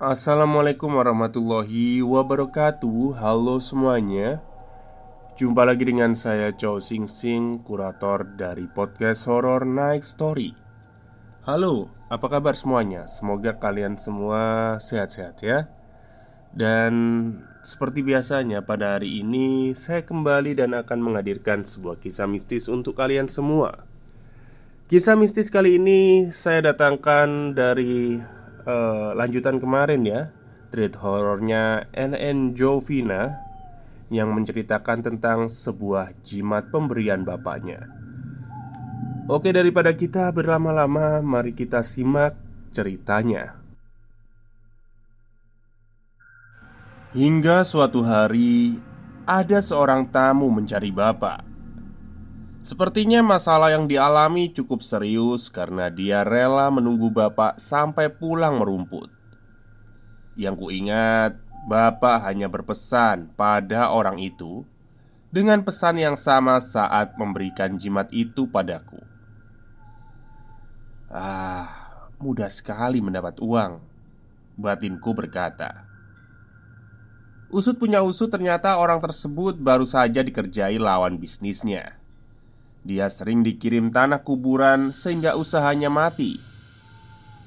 Assalamualaikum warahmatullahi wabarakatuh. Halo semuanya. Jumpa lagi dengan saya Chow Sing Sing, kurator dari podcast Horror Night Story. Halo, apa kabar semuanya? Semoga kalian semua sehat-sehat ya. Dan seperti biasanya pada hari ini saya kembali dan akan menghadirkan sebuah kisah mistis untuk kalian semua. Kisah mistis kali ini saya datangkan dari lanjutan kemarin ya, thread horornya NN Jovina yang menceritakan tentang sebuah jimat pemberian bapaknya. Oke, daripada kita berlama-lama, mari kita simak ceritanya. Hingga suatu hari, ada seorang tamu mencari bapak. Sepertinya masalah yang dialami cukup serius karena dia rela menunggu bapak sampai pulang merumput. Yang kuingat, bapak hanya berpesan pada orang itu dengan pesan yang sama saat memberikan jimat itu padaku. Mudah sekali mendapat uang, batinku berkata. Usut punya usut, ternyata orang tersebut baru saja dikerjai lawan bisnisnya. Dia sering dikirim tanah kuburan sehingga usahanya mati.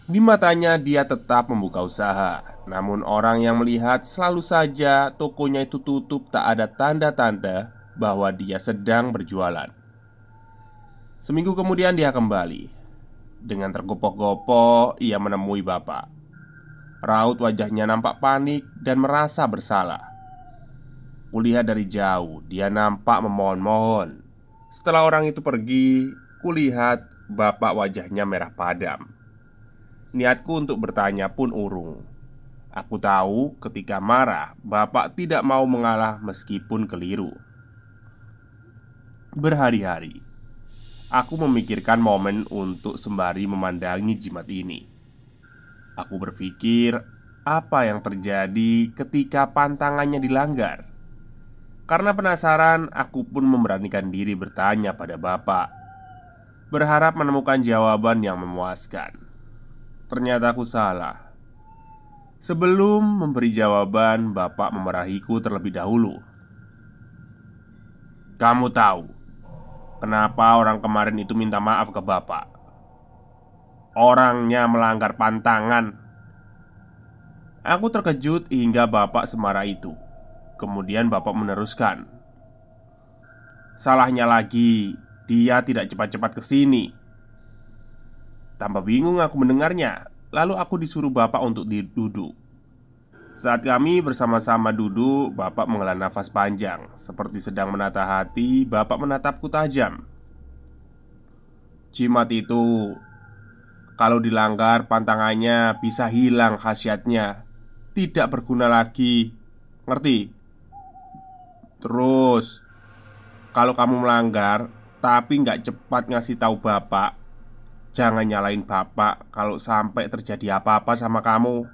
Di matanya dia tetap membuka usaha, namun orang yang melihat selalu saja tokonya itu tutup, tak ada tanda-tanda bahwa dia sedang berjualan. Seminggu kemudian dia kembali. Dengan tergopoh-gopoh ia menemui bapak. Raut wajahnya nampak panik dan merasa bersalah. Kulihat dari jauh dia nampak memohon-mohon. Setelah orang itu pergi, kulihat bapak wajahnya merah padam. Niatku untuk bertanya pun urung. Aku tahu ketika marah, bapak tidak mau mengalah meskipun keliru. Berhari-hari, aku memikirkan momen untuk sembari memandangi jimat ini. Aku berpikir apa yang terjadi ketika pantangannya dilanggar. Karena penasaran, aku pun memberanikan diri bertanya pada bapak, berharap menemukan jawaban yang memuaskan. Ternyata aku salah. Sebelum memberi jawaban, bapak memarahiku terlebih dahulu. Kamu tahu kenapa orang kemarin itu minta maaf ke bapak? Orangnya melanggar pantangan. Aku terkejut hingga bapak semarah itu. Kemudian bapak meneruskan, salahnya lagi, dia tidak cepat-cepat ke sini. Tambah bingung aku mendengarnya. Lalu aku disuruh bapak untuk duduk. Saat kami bersama-sama duduk, bapak menghela nafas panjang. Seperti sedang menata hati, bapak menatapku tajam. Jimat itu kalau dilanggar pantangannya bisa hilang khasiatnya, tidak berguna lagi. Ngerti? Terus kalau kamu melanggar tapi nggak cepat ngasih tahu bapak, jangan nyalain bapak kalau sampai terjadi apa-apa sama kamu.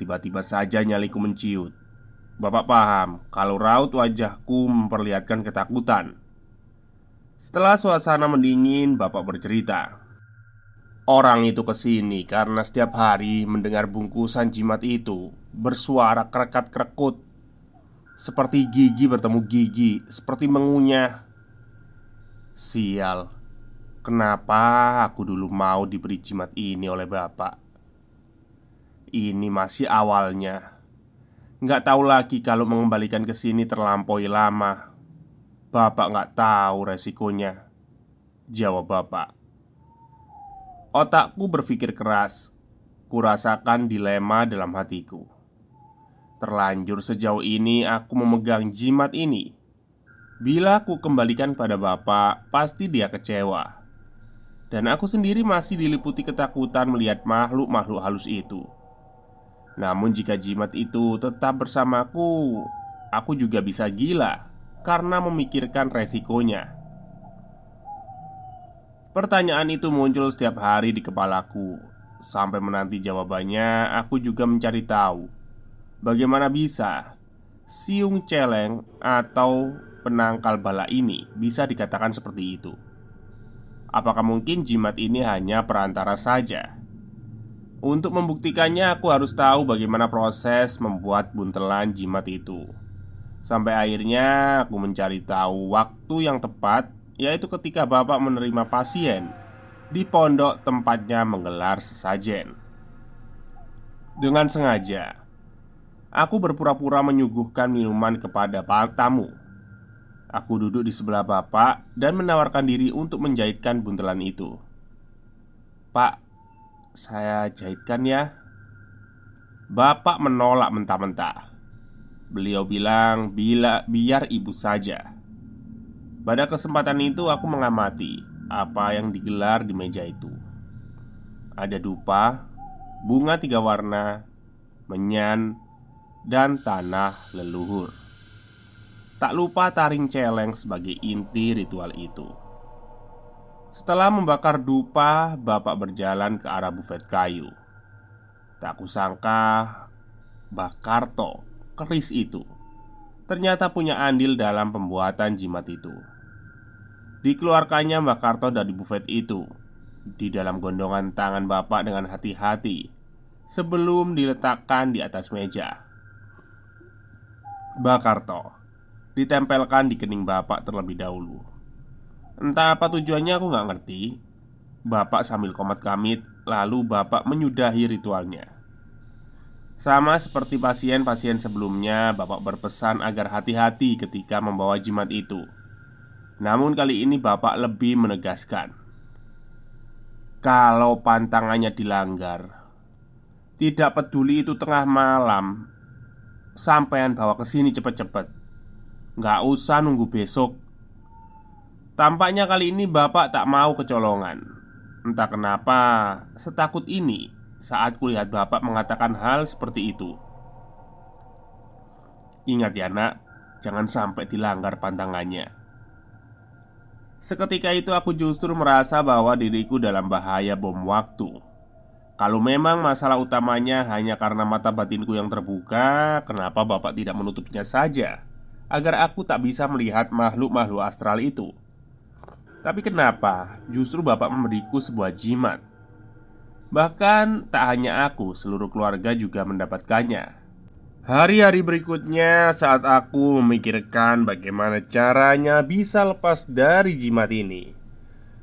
Tiba-tiba saja nyaliku menciut. Bapak paham kalau raut wajahku memperlihatkan ketakutan. Setelah suasana mendingin, bapak bercerita. Orang itu kesini karena setiap hari mendengar bungkusan jimat itu bersuara krekat-krekut, seperti gigi bertemu gigi, seperti mengunyah. Sial, kenapa aku dulu mau diberi jimat ini oleh bapak? Ini masih awalnya. Nggak tahu lagi kalau mengembalikan ke sini terlampaui lama. Bapak nggak tahu resikonya, jawab bapak. Otakku berpikir keras. Kurasakan dilema dalam hatiku. Terlanjur sejauh ini aku memegang jimat ini. Bila aku kembalikan pada bapak, pasti dia kecewa. Dan aku sendiri masih diliputi ketakutan melihat makhluk-makhluk halus itu. Namun jika jimat itu tetap bersamaku, aku juga bisa gila karena memikirkan resikonya. Pertanyaan itu muncul setiap hari di kepalaku. Sampai menanti jawabannya, aku juga mencari tahu bagaimana bisa siung celeng atau penangkal bala ini bisa dikatakan seperti itu. Apakah mungkin jimat ini hanya perantara saja? Untuk membuktikannya aku harus tahu bagaimana proses membuat buntelan jimat itu. Sampai akhirnya aku mencari tahu waktu yang tepat, yaitu ketika bapak menerima pasien di pondok tempatnya menggelar sesajen. Dengan sengaja, aku berpura-pura menyuguhkan minuman kepada tamu. Aku duduk di sebelah bapak dan menawarkan diri untuk menjahitkan buntelan itu. "Pak, saya jahitkan ya." Bapak menolak mentah-mentah. Beliau bilang biar ibu saja. Pada kesempatan itu aku mengamati apa yang digelar di meja itu. Ada dupa, bunga 3 warna, menyan, dan tanah leluhur. Tak lupa taring celeng sebagai inti ritual itu. Setelah membakar dupa, bapak berjalan ke arah bufet kayu. Tak kusangka Mbah Karto, keris itu, ternyata punya andil dalam pembuatan jimat itu. Dikeluarkannya Mbah Karto dari bufet itu di dalam gondongan tangan bapak dengan hati-hati sebelum diletakkan di atas meja. Mbah Karto ditempelkan di kening bapak terlebih dahulu. Entah apa tujuannya aku nggak ngerti. Bapak sambil komat kamit, lalu bapak menyudahi ritualnya. Sama seperti pasien-pasien sebelumnya, bapak berpesan agar hati-hati ketika membawa jimat itu. Namun kali ini bapak lebih menegaskan, kalau pantangannya dilanggar, tidak peduli itu tengah malam, sampean bawa ke sini cepet-cepet. Nggak usah nunggu besok. Tampaknya kali ini bapak tak mau kecolongan. Entah kenapa setakut ini saat kulihat bapak mengatakan hal seperti itu. "Ingat ya nak, jangan sampai dilanggar pantangannya." Seketika itu aku justru merasa bahwa diriku dalam bahaya bom waktu. Kalau memang masalah utamanya hanya karena mata batinku yang terbuka, kenapa bapak tidak menutupnya saja agar aku tak bisa melihat makhluk-makhluk astral itu? Tapi kenapa justru bapak memberiku sebuah jimat? Bahkan tak hanya aku, seluruh keluarga juga mendapatkannya. Hari-hari berikutnya saat aku memikirkan bagaimana caranya bisa lepas dari jimat ini,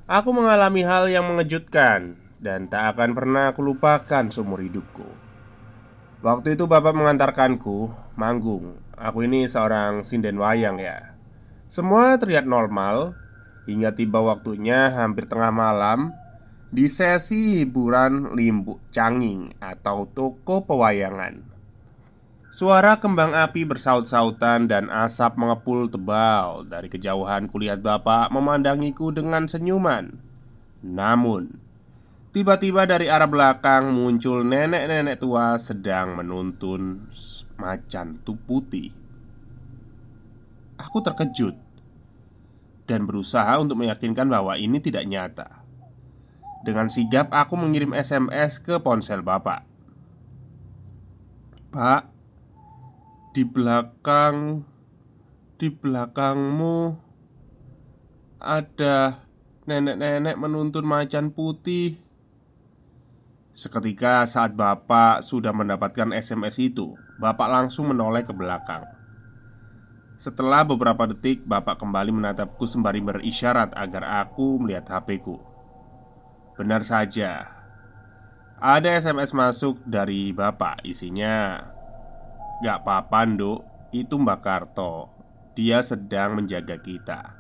aku mengalami hal yang mengejutkan dan tak akan pernah aku lupakan seumur hidupku. Waktu itu bapak mengantarkanku manggung. Aku ini seorang sinden wayang ya. Semua terlihat normal hingga tiba waktunya hampir tengah malam di sesi hiburan Limbuk Canging atau toko pewayangan. Suara kembang api bersaut-sautan dan asap mengepul tebal. Dari kejauhan kulihat bapak memandangiku dengan senyuman. Namun tiba-tiba dari arah belakang muncul nenek-nenek tua sedang menuntun macan putih. Aku terkejut dan berusaha untuk meyakinkan bahwa ini tidak nyata. Dengan sigap aku mengirim SMS ke ponsel bapak. "Pak, di belakangmu ada nenek-nenek menuntun macan putih." Seketika saat bapak sudah mendapatkan SMS itu, bapak langsung menoleh ke belakang. Setelah beberapa detik, bapak kembali menatapku sembari berisyarat agar aku melihat HP-ku. Benar saja, ada SMS masuk dari bapak. Isinya, "Gak apa-apa nduk, itu Mbak Karto. Dia sedang menjaga kita."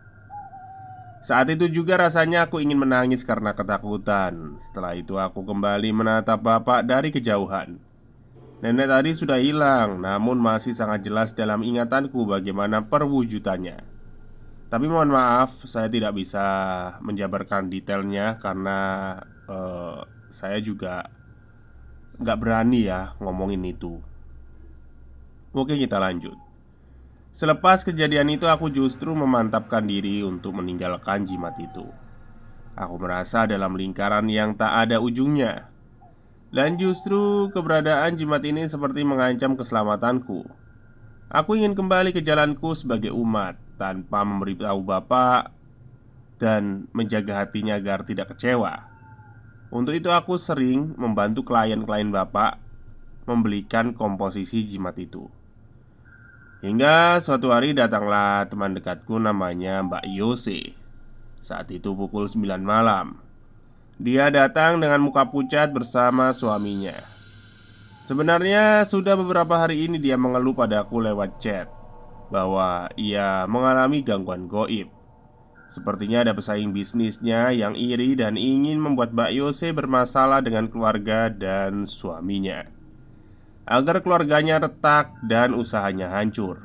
Saat itu juga rasanya aku ingin menangis karena ketakutan. Setelah itu aku kembali menatap bapak dari kejauhan. Nenek tadi sudah hilang, namun masih sangat jelas dalam ingatanku bagaimana perwujudannya. Tapi mohon maaf, saya tidak bisa menjabarkan detailnya karena saya juga nggak berani ya ngomongin itu. Oke, kita lanjut. Selepas kejadian itu aku justru memantapkan diri untuk meninggalkan jimat itu. Aku merasa dalam lingkaran yang tak ada ujungnya. Dan justru keberadaan jimat ini seperti mengancam keselamatanku. Aku ingin kembali ke jalanku sebagai umat tanpa memberitahu bapak dan menjaga hatinya agar tidak kecewa. Untuk itu aku sering membantu klien-klien bapak membelikan komposisi jimat itu. Hingga suatu hari datanglah teman dekatku namanya Mbak Yose. Saat itu pukul 9 malam. Dia datang dengan muka pucat bersama suaminya. Sebenarnya sudah beberapa hari ini dia mengeluh padaku lewat chat bahwa ia mengalami gangguan gaib. Sepertinya ada pesaing bisnisnya yang iri dan ingin membuat Mbak Yose bermasalah dengan keluarga dan suaminya, agar keluarganya retak dan usahanya hancur.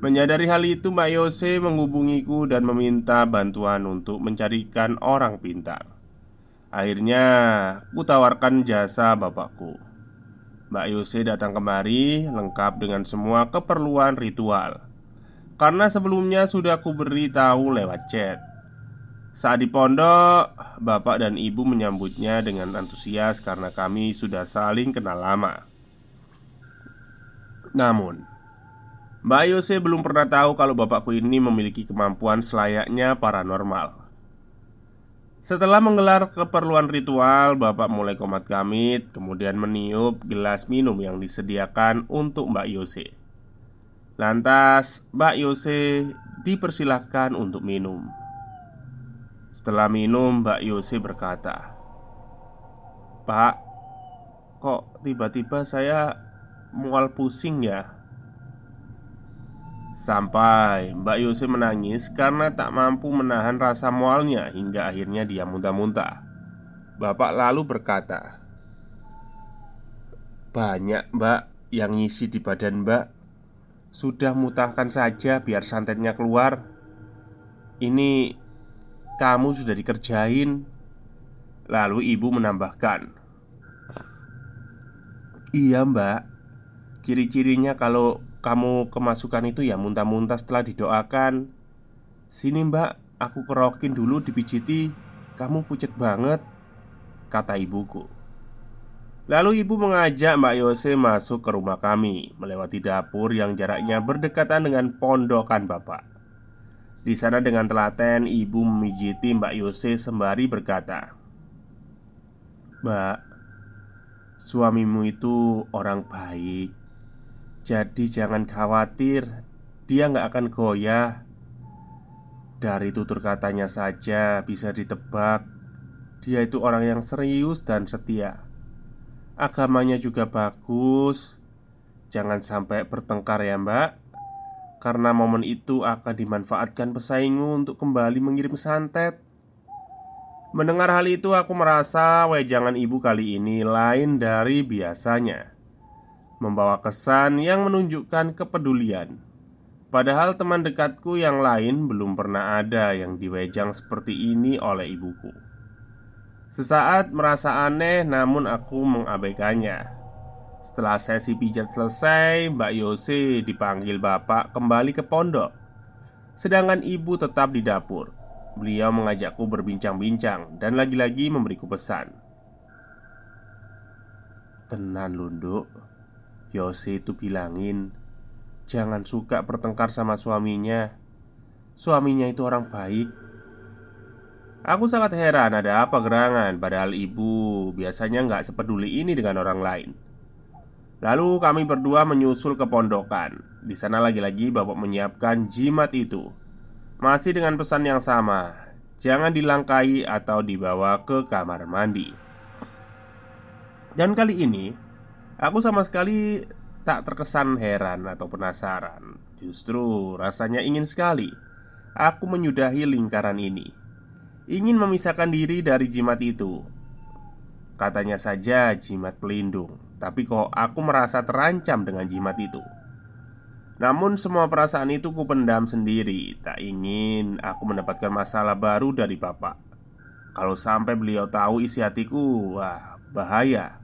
Menyadari hal itu, Mbak Yose menghubungiku dan meminta bantuan untuk mencarikan orang pintar. Akhirnya, kutawarkan jasa bapakku. Mbak Yose datang kemari lengkap dengan semua keperluan ritual, karena sebelumnya sudah aku beritahu lewat chat. Saat di pondok, bapak dan ibu menyambutnya dengan antusias karena kami sudah saling kenal lama. Namun, Mbak Yose belum pernah tahu kalau bapakku ini memiliki kemampuan selayaknya paranormal. Setelah menggelar keperluan ritual, bapak mulai komat kamit, kemudian meniup gelas minum yang disediakan untuk Mbak Yose. Lantas, Mbak Yose dipersilahkan untuk minum. Setelah minum, Mbak Yose berkata, "Pak, kok tiba-tiba saya mual pusing ya?" Sampai Mbak Yose menangis karena tak mampu menahan rasa mualnya hingga akhirnya dia muntah-muntah. Bapak lalu berkata, "Banyak Mbak yang ngisi di badan Mbak. Sudah muntahkan saja biar santetnya keluar. Ini kamu sudah dikerjain." Lalu ibu menambahkan, "Iya Mbak, ciri-cirinya kalau kamu kemasukan itu ya muntah-muntah setelah didoakan. Sini Mbak, aku kerokin dulu dipijiti. Kamu pucet banget," kata ibuku. Lalu ibu mengajak Mbak Yose masuk ke rumah kami, melewati dapur yang jaraknya berdekatan dengan pondokan bapak. Di sana dengan telaten ibu memijiti Mbak Yose sembari berkata, "Mbak, suamimu itu orang baik. Jadi jangan khawatir, dia nggak akan goyah. Dari tutur katanya saja bisa ditebak dia itu orang yang serius dan setia. Agamanya juga bagus. Jangan sampai bertengkar ya Mbak, karena momen itu akan dimanfaatkan pesaingmu untuk kembali mengirim santet." Mendengar hal itu aku merasa wejangan ibu kali ini lain dari biasanya, membawa kesan yang menunjukkan kepedulian. Padahal teman dekatku yang lain belum pernah ada yang diwejang seperti ini oleh ibuku. Sesaat merasa aneh namun aku mengabaikannya. Setelah sesi pijat selesai, Mbak Yose dipanggil bapak kembali ke pondok, sedangkan ibu tetap di dapur. Beliau mengajakku berbincang-bincang dan lagi-lagi memberiku pesan, "Tenan Lunduk, Yose itu bilangin jangan suka bertengkar sama suaminya. Suaminya itu orang baik." Aku sangat heran ada apa gerangan, padahal ibu biasanya nggak sepeduli ini dengan orang lain. Lalu kami berdua menyusul ke pondokan. Di sana lagi-lagi bapak menyiapkan jimat itu, masih dengan pesan yang sama, jangan dilangkai atau dibawa ke kamar mandi. Dan kali ini aku sama sekali tak terkesan heran atau penasaran. Justru rasanya ingin sekali aku menyudahi lingkaran ini, ingin memisahkan diri dari jimat itu. Katanya saja jimat pelindung, tapi kok aku merasa terancam dengan jimat itu. Namun semua perasaan itu kupendam sendiri. Tak ingin aku mendapatkan masalah baru dari bapak. Kalau sampai beliau tahu isi hatiku, wah bahaya.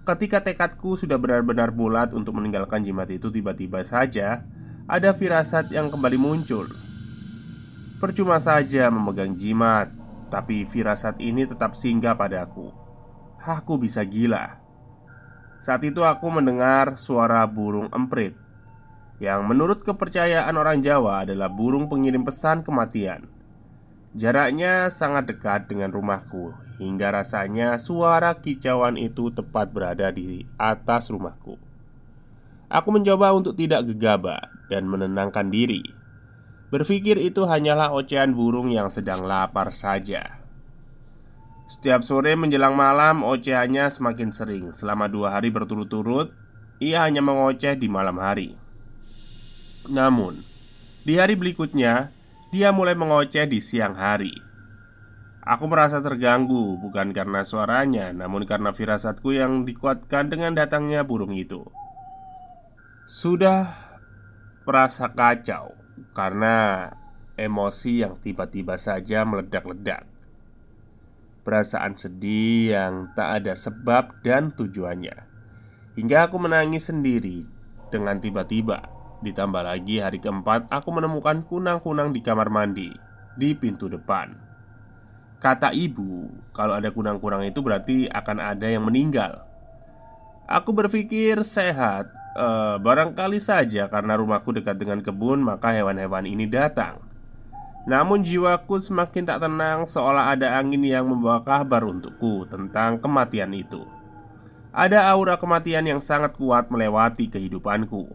Ketika tekadku sudah benar-benar bulat untuk meninggalkan jimat itu, tiba-tiba saja ada firasat yang kembali muncul. Percuma saja memegang jimat, tapi firasat ini tetap singgah padaku. Aku bisa gila. Saat itu aku mendengar suara burung emprit, yang menurut kepercayaan orang Jawa adalah burung pengirim pesan kematian. Jaraknya sangat dekat dengan rumahku, hingga rasanya suara kicauan itu tepat berada di atas rumahku. Aku mencoba untuk tidak gegabah dan menenangkan diri, berpikir itu hanyalah ocehan burung yang sedang lapar saja. Setiap sore menjelang malam, ocehannya semakin sering. Selama 2 hari berturut-turut, ia hanya mengoceh di malam hari. Namun, di hari berikutnya, dia mulai mengoceh di siang hari. Aku merasa terganggu, bukan karena suaranya, namun karena firasatku yang dikuatkan dengan datangnya burung itu. Sudah merasa kacau karena emosi yang tiba-tiba saja meledak-ledak. Perasaan sedih yang tak ada sebab dan tujuannya, hingga aku menangis sendiri dengan tiba-tiba. Ditambah lagi hari keempat aku menemukan kunang-kunang di kamar mandi di pintu depan. Kata ibu, kalau ada kunang-kunang itu berarti akan ada yang meninggal. Aku berpikir sehat, barangkali saja karena rumahku dekat dengan kebun maka hewan-hewan ini datang. Namun jiwaku semakin tak tenang, seolah ada angin yang membawa kabar untukku tentang kematian itu. Ada aura kematian yang sangat kuat melewati kehidupanku.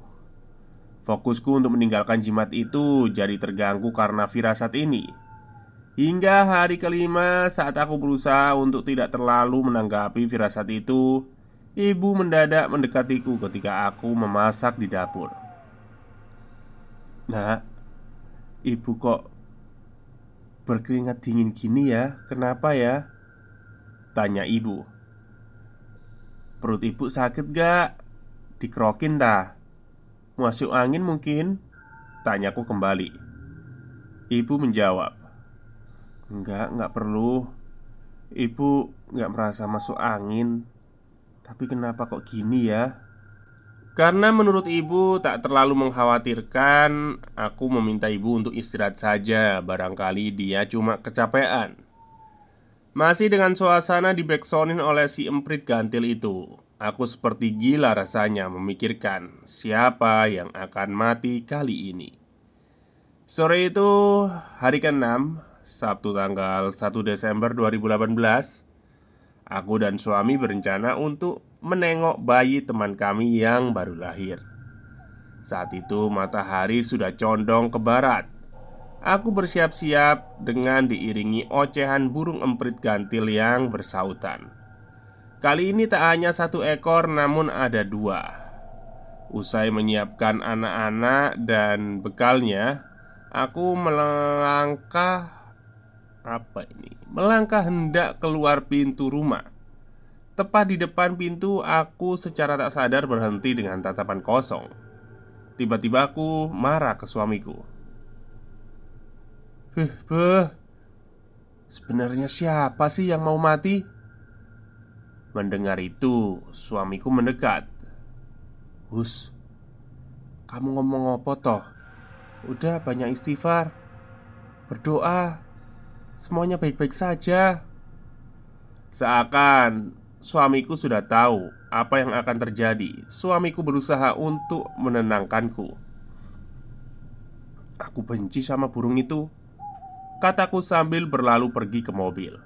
Fokusku untuk meninggalkan jimat itu jadi terganggu karena firasat ini. Hingga hari kelima, saat aku berusaha untuk tidak terlalu menanggapi firasat itu, ibu mendadak mendekatiku ketika aku memasak di dapur. "Nak, ibu kok berkeringat dingin gini ya? Kenapa ya?" tanya ibu. "Perut ibu sakit gak? Dikerokin tah? Masuk angin mungkin?" tanyaku kembali. Ibu menjawab, enggak perlu. Ibu nggak merasa masuk angin. Tapi kenapa kok gini ya?" Karena menurut ibu tak terlalu mengkhawatirkan, aku meminta ibu untuk istirahat saja. Barangkali dia cuma kecapean. Masih dengan suasana dibacksoundin oleh si emprit gantil itu, aku seperti gila rasanya memikirkan siapa yang akan mati kali ini. Sore itu, hari ke-6, Sabtu tanggal 1 Desember 2018, aku dan suami berencana untuk menengok bayi teman kami yang baru lahir. Saat itu matahari sudah condong ke barat. Aku bersiap-siap dengan diiringi ocehan burung emprit gantil yang bersautan. Kali ini tak hanya 1 ekor, namun ada 2. Usai menyiapkan anak-anak dan bekalnya, aku melangkah hendak keluar pintu rumah. Tepat di depan pintu, aku secara tak sadar berhenti dengan tatapan kosong. Tiba-tiba aku marah ke suamiku. Beh, sebenarnya siapa sih yang mau mati?" Mendengar itu, suamiku mendekat. "Hus, kamu ngomong apa toh? Udah banyak istighfar, berdoa, semuanya baik-baik saja." Seakan suamiku sudah tahu apa yang akan terjadi, suamiku berusaha untuk menenangkanku. "Aku benci sama burung itu," kataku sambil berlalu pergi ke mobil.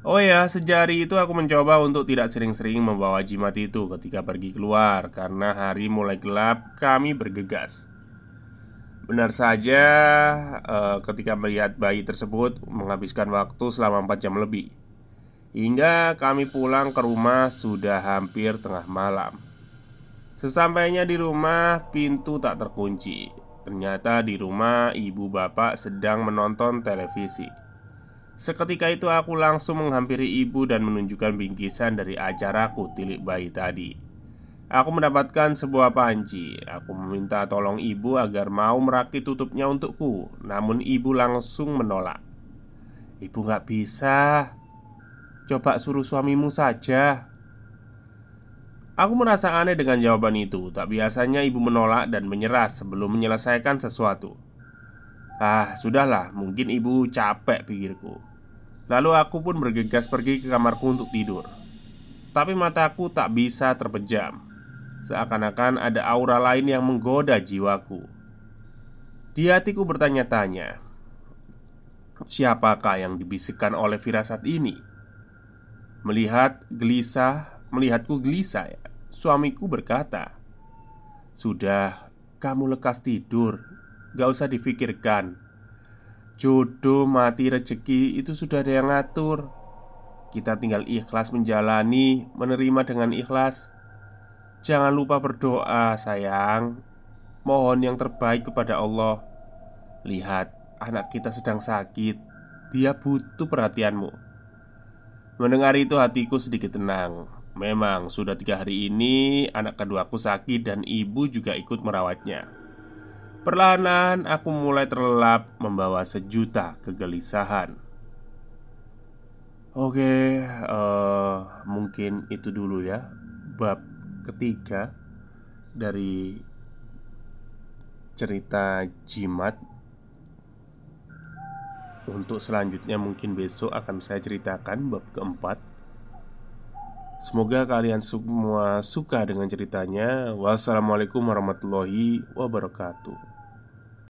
Oh ya, sejak hari itu aku mencoba untuk tidak sering-sering membawa jimat itu ketika pergi keluar. Karena hari mulai gelap, kami bergegas. Benar saja, ketika melihat bayi tersebut menghabiskan waktu selama 4 jam lebih. Hingga kami pulang ke rumah sudah hampir tengah malam. Sesampainya di rumah, pintu tak terkunci. Ternyata di rumah ibu bapak sedang menonton televisi. Seketika itu aku langsung menghampiri ibu dan menunjukkan bingkisan dari acaraku tilik bayi tadi. Aku mendapatkan sebuah panci. Aku meminta tolong ibu agar mau merakit tutupnya untukku. Namun ibu langsung menolak. "Ibu gak bisa. Coba suruh suamimu saja." Aku merasa aneh dengan jawaban itu. Tak biasanya ibu menolak dan menyerah sebelum menyelesaikan sesuatu. Sudahlah, mungkin ibu capek, pikirku. Lalu aku pun bergegas pergi ke kamarku untuk tidur. Tapi mataku tak bisa terpejam. Seakan-akan ada aura lain yang menggoda jiwaku. Di hatiku bertanya-tanya, siapakah yang dibisikkan oleh firasat ini? Melihatku gelisah ya, suamiku berkata, "Sudah, kamu lekas tidur. Gak usah difikirkan. Jodoh, mati, rezeki itu sudah ada yang ngatur. Kita tinggal ikhlas menjalani, menerima dengan ikhlas. Jangan lupa berdoa, sayang. Mohon yang terbaik kepada Allah. Lihat, anak kita sedang sakit. Dia butuh perhatianmu." Mendengar itu hatiku sedikit tenang. Memang sudah 3 hari ini anak keduaku sakit dan ibu juga ikut merawatnya. Perlahan aku mulai terlelap membawa sejuta kegelisahan. Oke, mungkin itu dulu ya, bab ketiga dari cerita jimat. Untuk selanjutnya mungkin besok akan saya ceritakan bab keempat. Semoga kalian semua suka dengan ceritanya. Wassalamualaikum warahmatullahi wabarakatuh.